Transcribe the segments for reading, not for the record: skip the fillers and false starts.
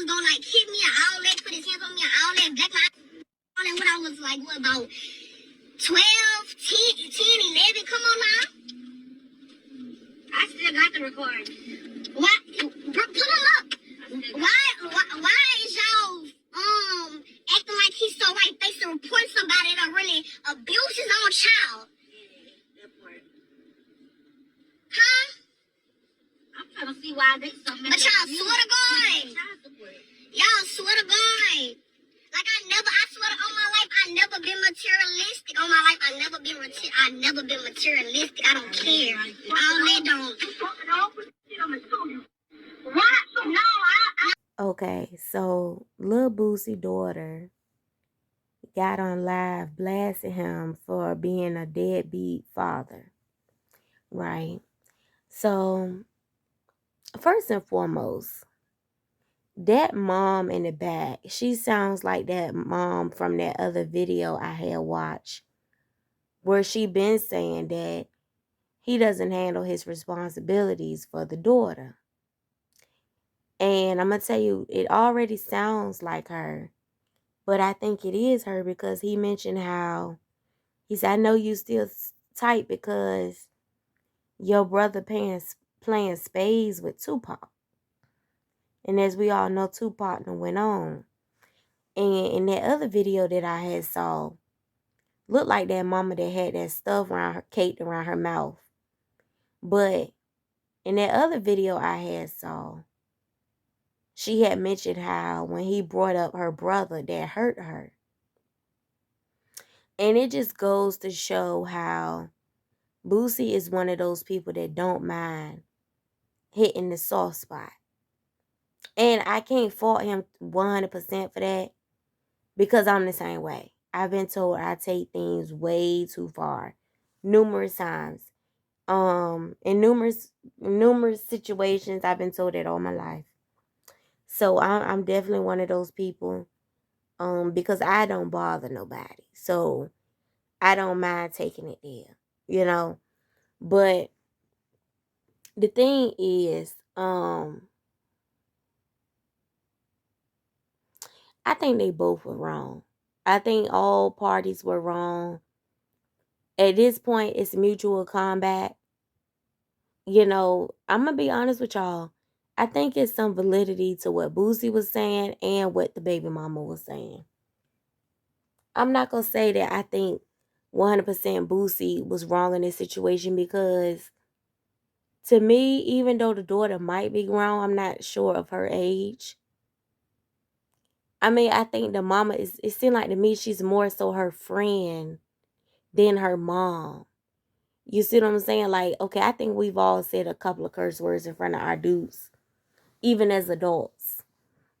was gonna like hit me and all that, put his hands on me and all that, black my all that when I was like what about 12, 10, 11, come on now. I still got the recording. Why? Put him up. Why is y'all acting like he's so right face to report somebody that really abused his own child? Yeah, that part. Huh? I'm trying to see why they so mad. But y'all swear to God. Y'all swear to God. Like I swear to on my life, I never been materialistic. On my life, I never been materialistic. I don't care. All that don't. Okay, so Lil Boosie daughter got on live blasting him for being a deadbeat father, right? So, first and foremost, that mom in the back, she sounds like that mom from that other video I had watched, where she been saying that he doesn't handle his responsibilities for the daughter. And I'm going to tell you, it already sounds like her. But I think it is her because he mentioned how, he said, I know you still tight because your brother playing spades with Tupac. And as we all know, Tupac went on. And in that other video that I had saw, looked like that mama that had that stuff around her, caked around her mouth. But in that other video I had saw, she had mentioned how when he brought up her brother, that hurt her. And it just goes to show how Boosie is one of those people that don't mind hitting the soft spot. And I can't fault him 100% for that because I'm the same way. I've been told I take things way too far numerous times. In numerous situations, I've been told that all my life. So I'm definitely one of those people because I don't bother nobody. So I don't mind taking it there, you know. But the thing is, I think they both were wrong. I think all parties were wrong. At this point, it's mutual combat. You know, I'm going to be honest with y'all. I think it's some validity to what Boosie was saying and what the baby mama was saying. I'm not going to say that I think 100% Boosie was wrong in this situation because to me, even though the daughter might be grown, I'm not sure of her age. I mean, I think the mama it seemed like to me she's more so her friend than her mom. You see what I'm saying? Like, okay, I think we've all said a couple of curse words in front of our dudes, even as adults.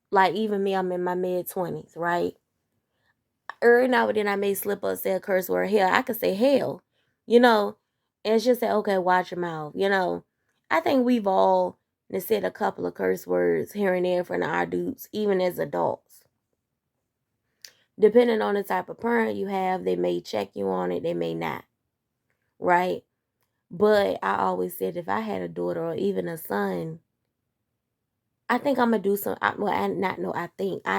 Like, even me, I'm in my mid-20s, right? Every now and then I may slip up, say a curse word. Hell, I could say hell, you know, and it's just say, okay, watch your mouth, you know. I think we've all said a couple of curse words here and there in front of our dudes, even as adults. Depending on the type of parent you have, they may check you on it, they may not, right? But I always said if I had a daughter or even a son, I think I'm going to do some, I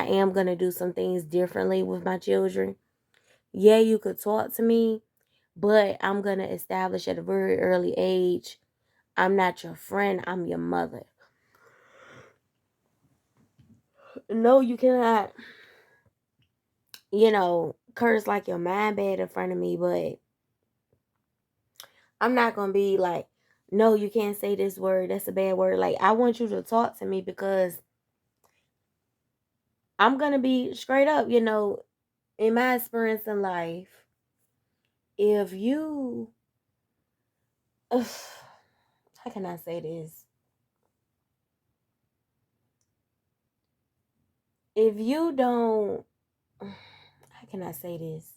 am going to do some things differently with my children. Yeah, you could talk to me, but I'm going to establish at a very early age, I'm not your friend, I'm your mother. No, you cannot, curse like your mind bad in front of me, but I'm not going to be like, no, you can't say this word, that's a bad word. Like, I want you to talk to me because I'm going to be straight up, in my experience in life. If you, how can I say this? If you don't, how can I say this?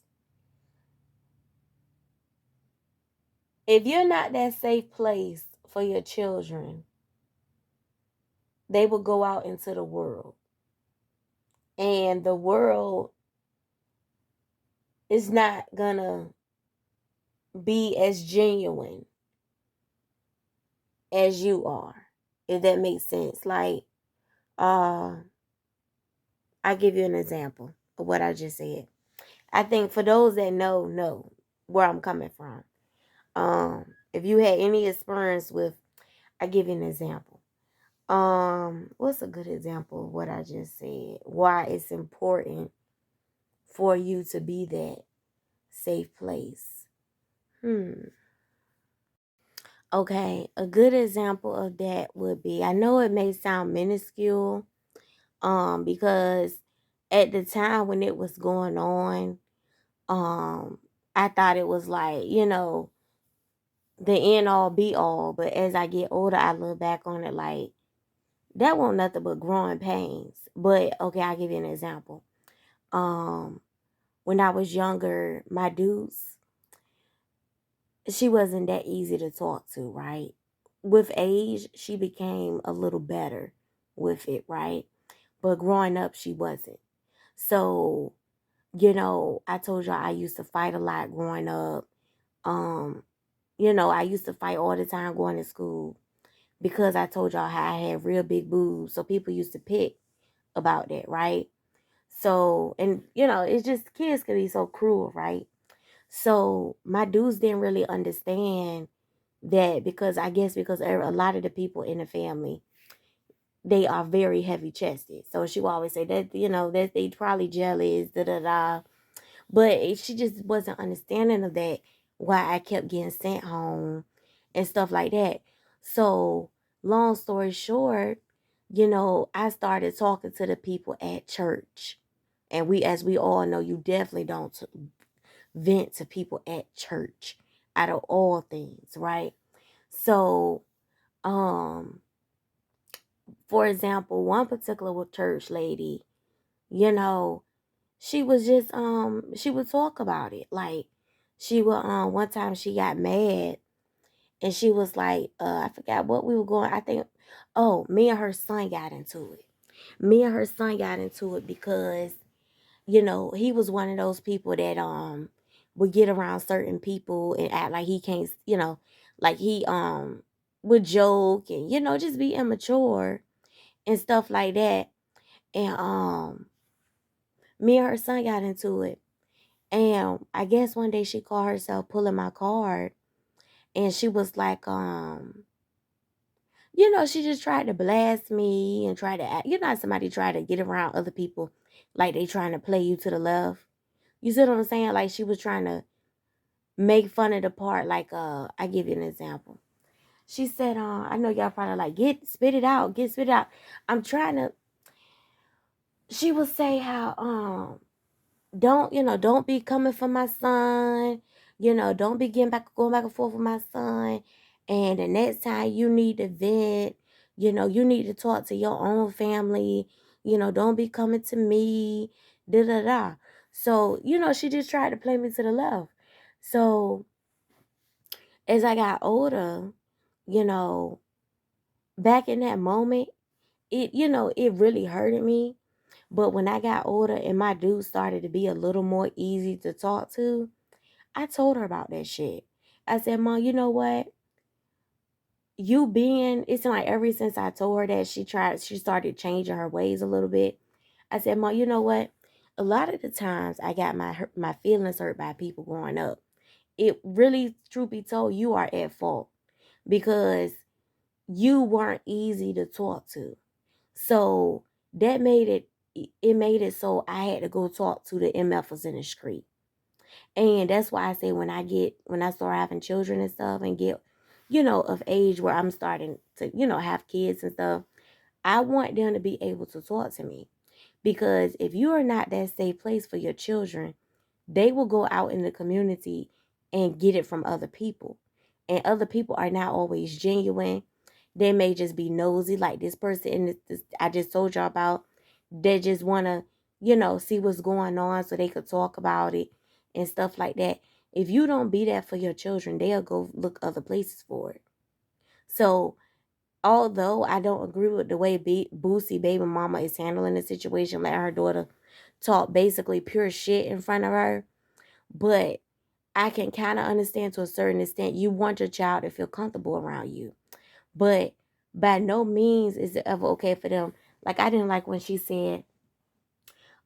If you're not that safe place for your children, they will go out into the world. And the world is not gonna be as genuine as you are, if that makes sense. Like, I'll give you an example of what I just said. I think for those that know where I'm coming from. If you had any experience with, I give you an example. What's a good example of what I just said? Why it's important for you to be that safe place. Okay, a good example of that would be, I know it may sound minuscule, because at the time when it was going on, I thought it was like, the end all be all. But as I get older, I look back on it like that wasn't nothing but growing pains. But okay, I'll give you an example. Um, when I was younger, my dudes, she wasn't that easy to talk to, right? With age, she became a little better with it, right? But growing up, she wasn't. So, I told y'all I used to fight a lot growing up. Um, I used to fight all the time going to school because I told y'all how I had real big boobs. So people used to pick about that, right? So, and it's just kids can be so cruel, right? So my dudes didn't really understand that because I guess because a lot of the people in the family, they are very heavy chested. So she would always say that, that they probably jealous, da da da. But she just wasn't understanding of that, why I kept getting sent home and stuff like that. So long story short, I started talking to the people at church. And as we all know, you definitely don't vent to people at church out of all things, right? So, for example, one particular church lady, you know, she was just she would talk about it. Like she would one time she got mad and she was like, I forgot what we were going, I think, oh, me and her son got into it. Me and her son got into it because, he was one of those people that would get around certain people and act like he can't, like he would joke and, just be immature and stuff like that. And me and her son got into it. And I guess one day she called herself pulling my card and she was like, she just tried to blast me and try to act, how somebody try to get around other people like they trying to play you to the left. You see what I'm saying? Like she was trying to make fun of the part. Like, I give you an example. She said, I know y'all probably like, spit it out, spit it out. I'm trying to, she would say how, don't be coming for my son. Don't be going back and forth with my son. And the next time you need to vent, you need to talk to your own family. Don't be coming to me. Da da da. So, she just tried to play me to the left. So as I got older, you know, back in that moment, it really hurted me. But when I got older and my dude started to be a little more easy to talk to, I told her about that shit. I said, Mom, you know what? It's like ever since I told her that she started changing her ways a little bit. I said, Mom, you know what? A lot of the times I got my feelings hurt by people growing up. It really, truth be told, you are at fault because you weren't easy to talk to. So that made it so I had to go talk to the MFers in the street. And that's why I say when I start having children and stuff and get, of age where I'm starting to, have kids and stuff, I want them to be able to talk to me. Because if you are not that safe place for your children, they will go out in the community and get it from other people. And other people are not always genuine. They may just be nosy, like this person in this I just told y'all about. They just want to, see what's going on so they could talk about it and stuff like that. If you don't be that for your children, they'll go look other places for it. So, although I don't agree with the way Boosie baby mama is handling the situation, letting her daughter talk basically pure shit in front of her, but I can kind of understand to a certain extent. You want your child to feel comfortable around you, but by no means is it ever okay for them. Like I didn't like when she said,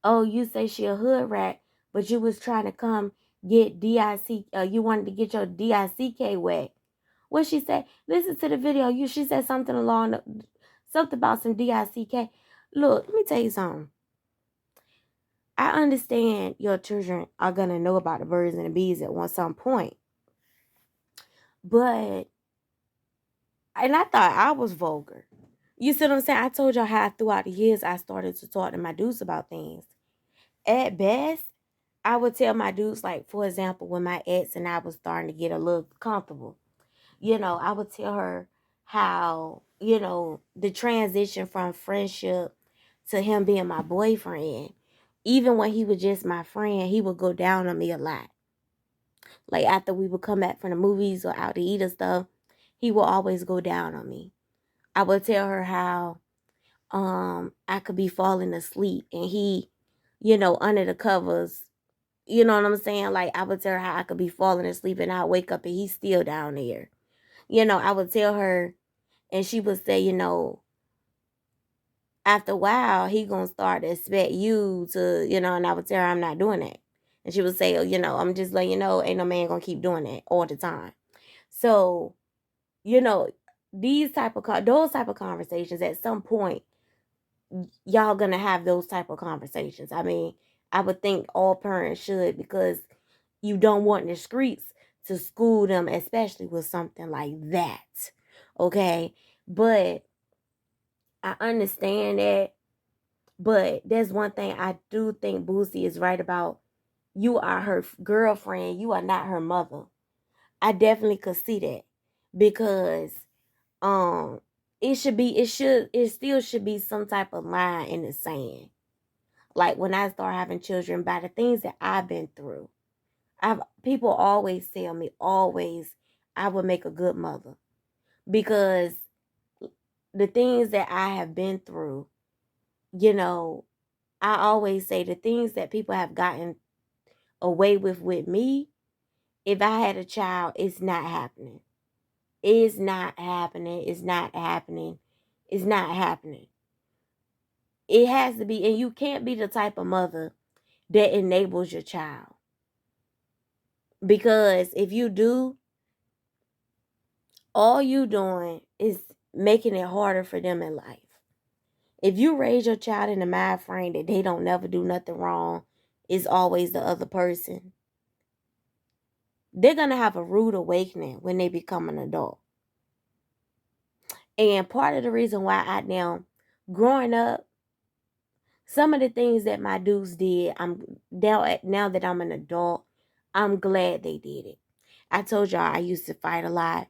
Oh, you say she a hood rat, but you was trying to come get DIC, you wanted to get your DICK wet. What she said? Listen to the video. She said something something about some DICK. Look, let me tell you something. I understand your children are gonna know about the birds and the bees at some point, but and I thought I was vulgar. You see what I'm saying? I told y'all how throughout the years I started to talk to my dudes about things. At best, I would tell my dudes, like, for example, when my ex and I was starting to get a little comfortable, I would tell her how, the transition from friendship to him being my boyfriend, even when he was just my friend, he would go down on me a lot. Like, after we would come back from the movies or out to eat and stuff, he would always go down on me. I would tell her how I could be falling asleep and he, under the covers, you know what I'm saying? Like, I would tell her how I could be falling asleep and I'd wake up and he's still down there. I would tell her, and she would say, after a while, he gonna start to expect you to, and I would tell her I'm not doing that. And she would say, oh, I'm just letting you know, ain't no man gonna keep doing that all the time. So, those type of conversations, at some point, y'all gonna have those type of conversations. I mean, I would think all parents should, because you don't want the streets to school them, especially with something like that. Okay? But I understand that. But there's one thing I do think Boosie is right about. You are her girlfriend. You are not her mother. I definitely could see that, because it still should be some type of line in the sand. Like, when I start having children, by the things that I've been through, people always tell me, always, I would make a good mother, because the things that I have been through, I always say the things that people have gotten away with me, if I had a child, it's not happening. It's not happening. It's not happening. It's not happening. It has to be, and you can't be the type of mother that enables your child. Because if you do, all you doing is making it harder for them in life. If you raise your child in the mind frame that they don't never do nothing wrong, it's always the other person, they're going to have a rude awakening when they become an adult. And part of the reason why growing up, some of the things that my dudes did, now that I'm an adult, I'm glad they did it. I told y'all I used to fight a lot.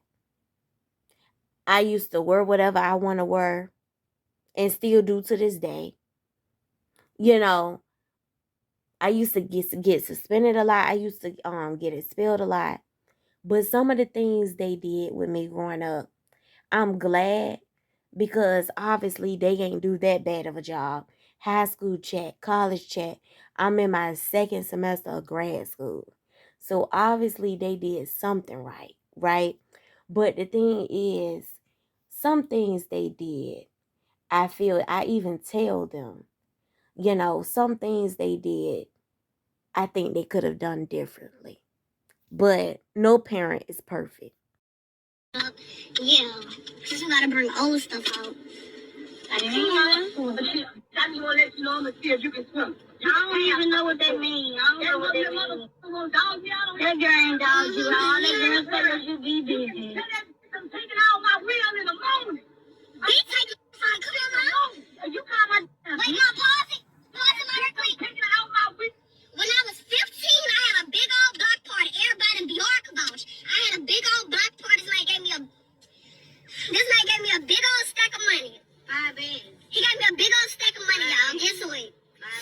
I used to wear whatever I want to wear, and still do to this day. I used to get suspended a lot. I used to get expelled a lot. But some of the things they did with me growing up, I'm glad, because obviously they ain't do that bad of a job. High school check, college check. I'm in my second semester of grad school. So obviously they did something right, right? But the thing is, some things they did, I feel, I even tell them, some things they did, I think they could have done differently. But no parent is perfect. Yeah, just gotta bring old stuff out. I don't even know what that means. I don't know what that means. That girl ain't dog you. All that girl said was you be busy. I'm taking out my wheel in the morning. Be taking out. Come on, man. You call my. Wait, no, pause it. Pause it, my quick. Taking out my wheel. When I was 15, I had a big old block party. Everybody in Bjork vouch. I had a big old block party. This man gave me a big old stack of money. 5 bands. He gave me a big old stack of money, y'all. Guess what?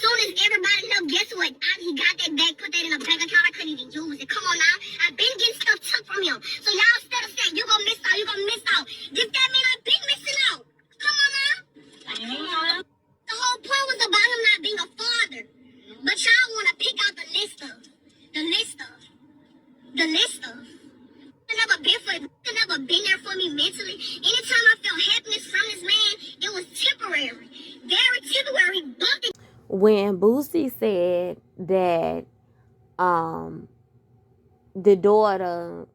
Soon as everybody know, guess what? He got that bag, put that in a bank account. I couldn't even use it. Come on now. I've been getting stuff took from him. So y'all instead of saying, you gonna miss out, you gonna miss out. Does that mean I've been missing out? Come on now. The whole point was about him not being a father. But y'all want to pick out the list of. Never been there for me mentally. Anytime I felt happiness from this man, it was temporary. Very temporary. When Boosie said that um the daughter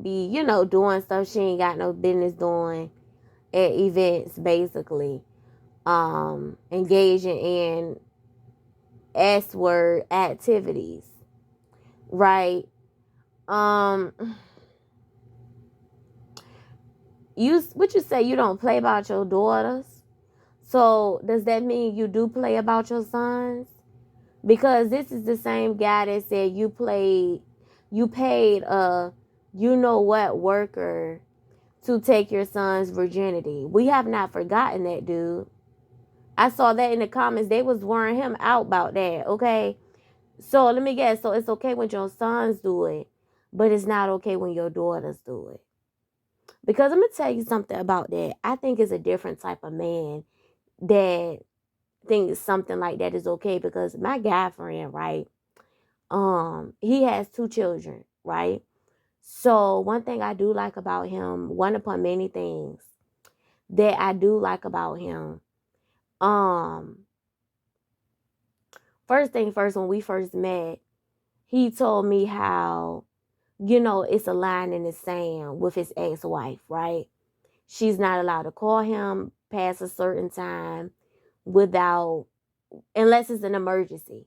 be, doing stuff she ain't got no business doing at events, basically, engaging in S-word activities, right? Um, what you say, you don't play about your daughters? So does that mean you do play about your sons? Because this is the same guy that said you paid a worker to take your son's virginity. We have not forgotten that, dude. I saw that in the comments. They was wearing him out about that, okay? So let me guess. So it's okay when your sons do it, but it's not okay when your daughters do it. Because I'm going to tell you something about that. I think it's a different type of man that thinks something like that is okay. Because my guy friend, right? He has 2 children, right? So one thing I do like about him, one upon many things that I do like about him, first thing first, when we first met, he told me how, it's a line in the sand with his ex-wife, right? She's not allowed to call him past a certain time without, unless it's an emergency.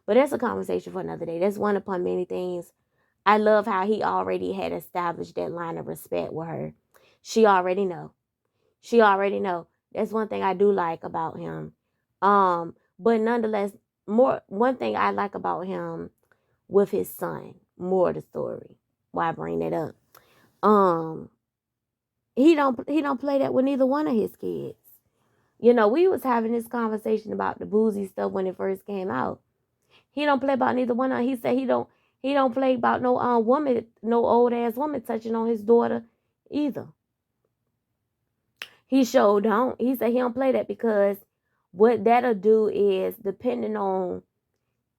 But that's a conversation for another day. That's one upon many things. I love how he already had established that line of respect with her. She already know. That's one thing I do like about him. But nonetheless, one thing I like about him with his son, more of the story. Why I bring that up? He don't play that with neither one of his kids. We was having this conversation about the Boosie stuff when it first came out. He don't play about neither one of them. He said he don't play about no woman, no old ass woman touching on his daughter either. He sure don't. He said he don't play that because what that'll do is depending on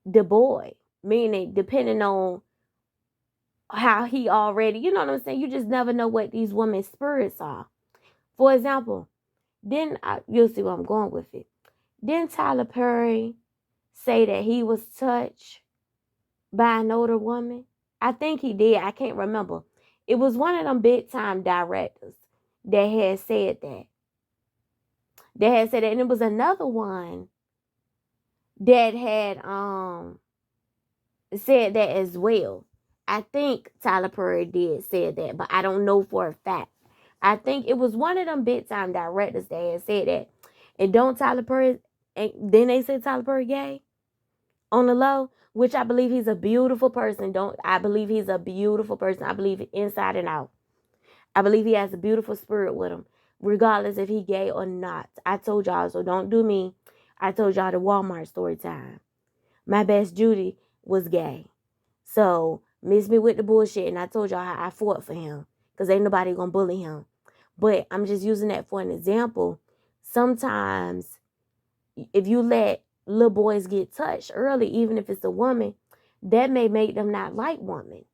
the boy, meaning depending on how he already, you know what I'm saying? You just never know what these women's spirits are. For example, you'll see where I'm going with it. Didn't Tyler Perry say that he was touched by an older woman? I think he did. I can't remember. It was one of them big time directors that had said that. And it was another one that had said that as well. I think Tyler Perry did say that, but I don't know for a fact. I think it was one of them big time directors that had said that. And don't Tyler Perry, and then they said Tyler Perry gay on the low, which I believe he's a beautiful person. I believe he's a beautiful person. I believe inside and out. I believe he has a beautiful spirit with him, regardless if he gay or not. I told y'all, so don't do me. I told y'all the Walmart story time. My best Judy was gay. So, miss me with the bullshit, and I told y'all how I fought for him, because ain't nobody gonna bully him. But I'm just using that for an example. Sometimes, if you let little boys get touched early, even if it's a woman, that may make them not like women.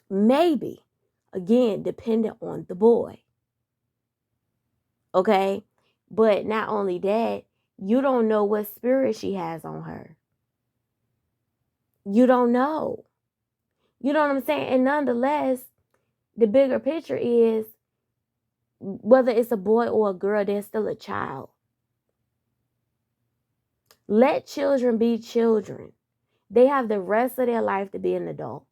Maybe. Again, dependent on the boy. Okay? But not only that, you don't know what spirit she has on her. You don't know. You know what I'm saying? And nonetheless, the bigger picture is whether it's a boy or a girl, they're still a child. Let children be children. They have the rest of their life to be an adult.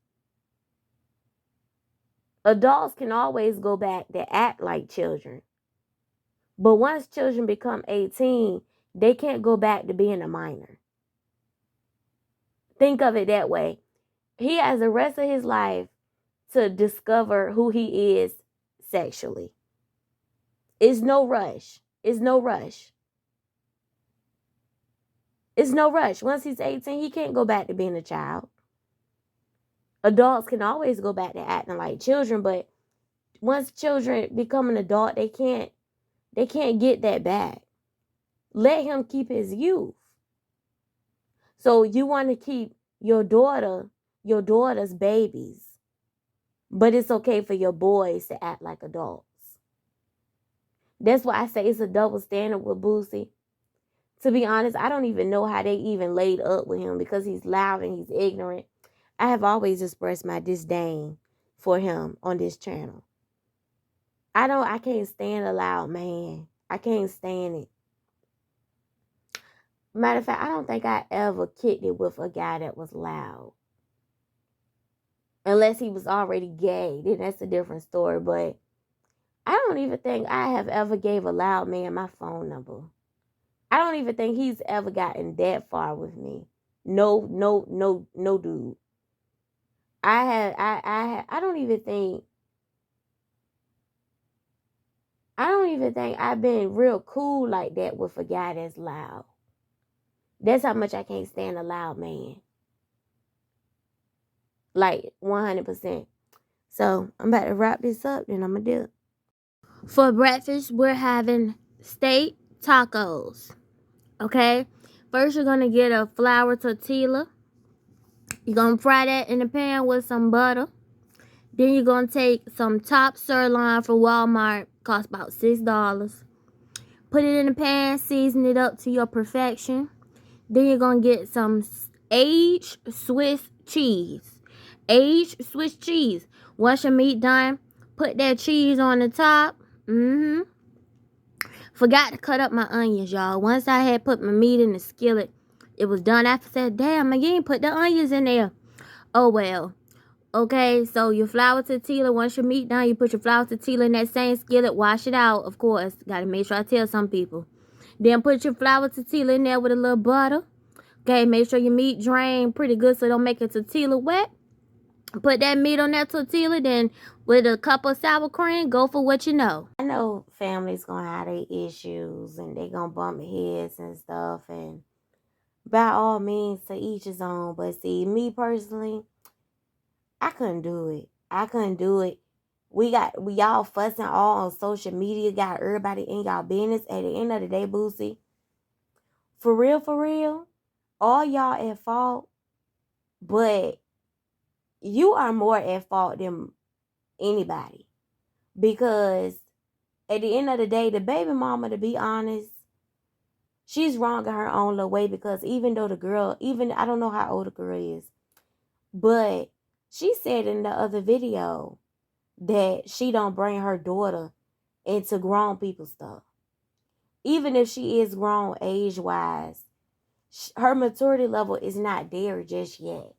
Adults can always go back to act like children. But once children become 18, they can't go back to being a minor. Think of it that way. He has the rest of his life to discover who he is sexually. It's no rush. It's no rush. It's no rush. Once he's 18, he can't go back to being a child. Adults can always go back to acting like children, but once children become an adult, they can't get that back. Let him keep his youth. So you want to keep your daughter's babies, but it's okay for your boys to act like adults. That's why I say it's a double standard with Boosie. To be honest, I don't even know how they even laid up with him because he's loud and he's ignorant. I have always expressed my disdain for him on this channel. I can't stand a loud man. I can't stand it. Matter of fact, I don't think I ever kicked it with a guy that was loud. Unless he was already gay, then that's a different story. But I don't even think I have ever gave a loud man my phone number. I don't even think he's ever gotten that far with me. No, dude. I don't even think I've been real cool like that with a guy that's loud. That's how much I can't stand a loud man. Like 100%. So I'm about to wrap this up, then I'm gonna do it. For breakfast, we're having steak tacos. Okay? First, you're gonna get a flour tortilla. You're gonna fry that in the pan with some butter. Then you're gonna take some top sirloin from Walmart, cost about $6. Put it in the pan, season it up to your perfection. Then you're gonna get some aged Swiss cheese. Aged Swiss cheese. Once your meat done, put that cheese on the top. Forgot to cut up my onions, y'all. Once I had put my meat in the skillet, it was done. After I said, damn, I ain't put the onions in there. Oh well. Okay, so your flour tortilla, once your meat done, you put your flour tortilla in that same skillet, wash it out, of course. Gotta make sure I tell some people. Then put your flour tortilla in there with a little butter. Okay, make sure your meat drain pretty good so don't make your tortilla wet. Put that meat on that tortilla, then with a cup of sour cream, go for what you know. I know families gonna have their issues and they gonna bump heads and stuff, and by all means, to each his own. But see, me personally, I couldn't do it. I couldn't do it. We y'all fussing all on social media, got everybody in y'all business. At the end of the day, Boosie, for real, all y'all at fault, but you are more at fault than anybody. Because at the end of the day, the baby mama, to be honest, she's wrong in her own little way. Because even though the girl, I don't know how old the girl is, but she said in the other video that she don't bring her daughter into grown people stuff. Even if she is grown age-wise, her maturity level is not there just yet.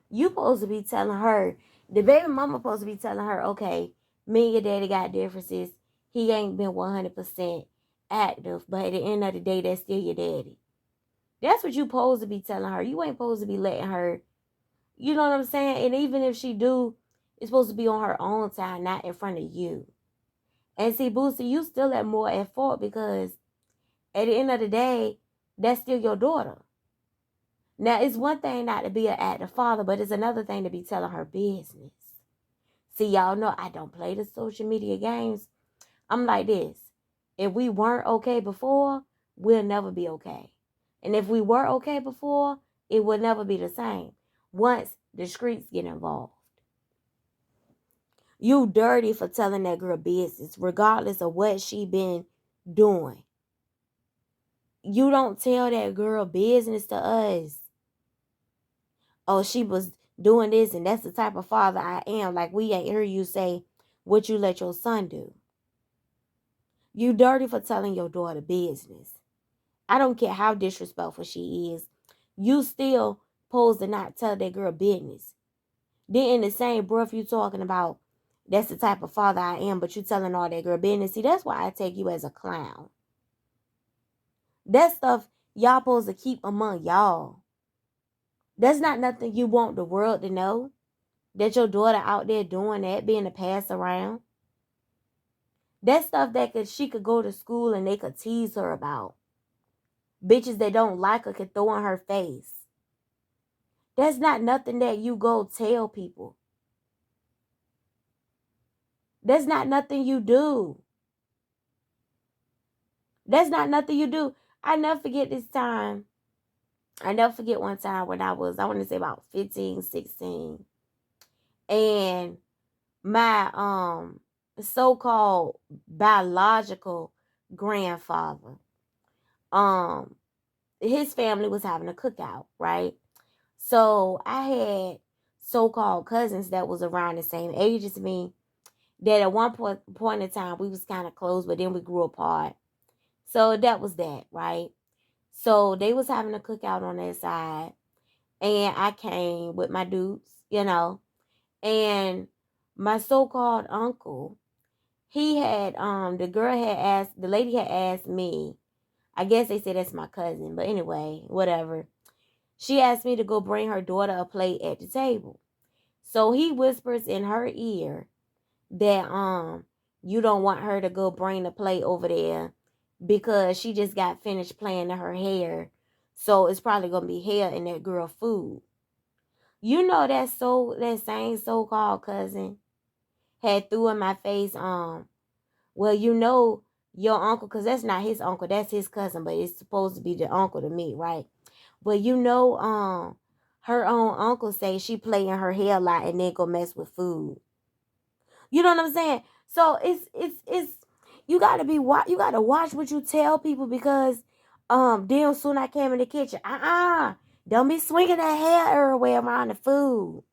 You supposed to be telling her, the baby mama supposed to be telling her, okay, me and your daddy got differences. He ain't been 100% active, but at the end of the day, that's still your daddy. That's what you supposed to be telling her. You ain't supposed to be letting her, you know what I'm saying? And even if she do, it's supposed to be on her own time, not in front of you. And see, Boosie, you still at more at fault because at the end of the day, that's still your daughter. Now, it's one thing not to be an active father, but it's another thing to be telling her business. See, y'all know I don't play the social media games. I'm like this. If we weren't okay before, we'll never be okay. And if we were okay before, it will never be the same once the streets get involved. You dirty for telling that girl business, regardless of what she been doing. You don't tell that girl business to us. Oh, she was doing this and that's the type of father I am. Like, we ain't hear you say what you let your son do. You dirty for telling your daughter business. I don't care how disrespectful she is. You still supposed to not tell that girl business. Then in the same breath you talking about that's the type of father I am, but you telling all that girl business. See, that's why I take you as a clown. That stuff y'all supposed to keep among y'all. That's not nothing you want the world to know. That your daughter out there doing that, being a pass around. That stuff that she could go to school and they could tease her about. Bitches that don't like her could throw in her face. That's not nothing that you go tell people. That's not nothing you do. That's not nothing you do. I never forget this time. I never forget one time when I want to say about 15, 16. And my so-called biological grandfather his family was having a cookout, right? So I had so-called cousins that was around the same age as me, that at one point in time we was kind of close, but then we grew apart. So that was that, right? So they was having a cookout on their side, and I came with my dudes, and my so-called uncle, he had the lady had asked me, I guess they said that's my cousin, but anyway, whatever. She asked me to go bring her daughter a plate at the table. So he whispers in her ear that you don't want her to go bring the plate over there because she just got finished playing in her hair. So it's probably gonna be hair in that girl food. You know that same so-called cousin had threw in my face, well, your uncle, because that's not his uncle, that's his cousin, but it's supposed to be the uncle to me, right? But her own uncle say she play in her hair a lot and then go mess with food. You know what I'm saying? So it's you gotta watch what you tell people, because then soon I came in the kitchen. Don't be swinging that hair everywhere around the food.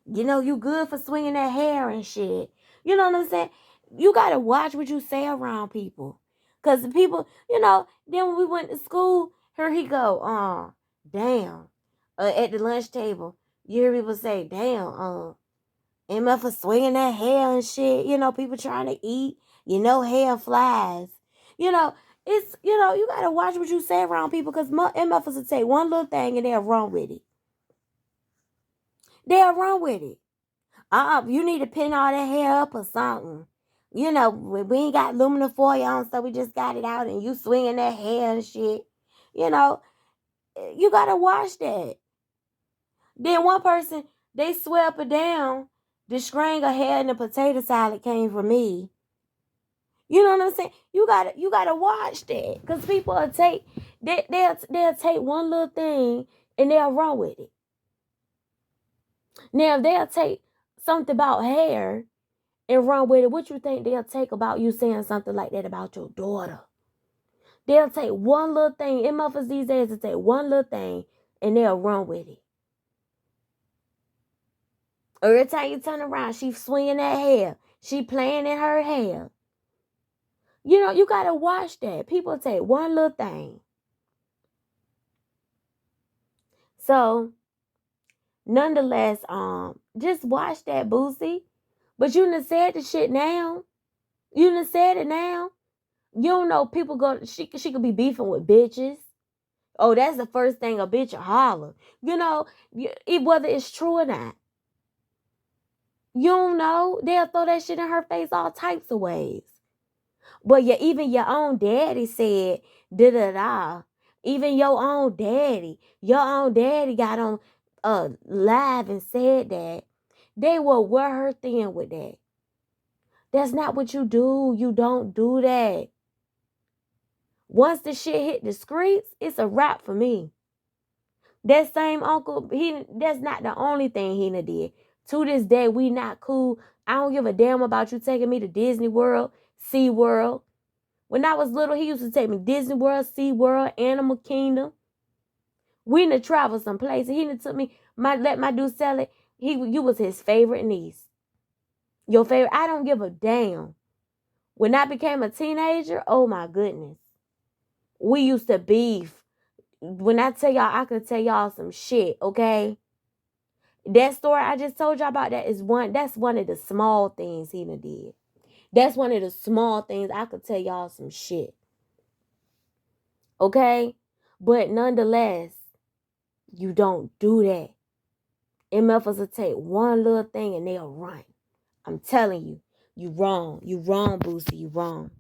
You good for swinging that hair and shit. You know what I'm saying? You gotta watch what you say around people, cause the people, Then when we went to school, here he go. Damn. At the lunch table, you hear people say, "Damn, MF for swinging that hair and shit." People trying to eat. Hair flies. You know, you gotta watch what you say around people, because MFers will take one little thing and they'll run with it. They'll run with it. You need to pin all that hair up or something. We ain't got aluminum foil on, so we just got it out, and you swinging that hair and shit. You gotta watch that. Then one person, they swear up and down, the string of hair in the potato salad came from me. You know what I'm saying? You gotta watch that, because people will take they'll take one little thing and they'll run with it. Now if they'll take something about hair and run with it, what you think they'll take about you saying something like that about your daughter? They'll take one little thing. MFers these days will take one little thing and they'll run with it. Every time you turn around, she swinging that hair. She playing in her hair. You gotta watch that. People take one little thing. So, nonetheless, just watch that, Boosie. But you done said the shit now. You done said it now. You don't know, people she could be beefing with bitches. Oh, that's the first thing a bitch will holler. Whether it's true or not. You don't know. They'll throw that shit in her face all types of ways. But even your own daddy said da-da-da. Even your own daddy got on live and said that. They will wear her thin with that. That's not what you do. You don't do that. Once the shit hit the streets, it's a wrap for me. That same uncle, that's not the only thing he did. To this day, we not cool. I don't give a damn about you taking me to Disney World, Sea World. When I was little, he used to take me Disney World, Sea World, Animal Kingdom. We done traveled some places. He done took me, let my dude sell it. You was his favorite niece. Your favorite. I don't give a damn. When I became a teenager, oh my goodness. We used to beef. When I tell y'all, I could tell y'all some shit, okay? That story I just told y'all about, that's one of the small things he done did. That's one of the small things. I could tell y'all some shit. Okay? But nonetheless, you don't do that. MFers will take one little thing and they'll run. I'm telling you, you wrong. You wrong, Boosie. You wrong.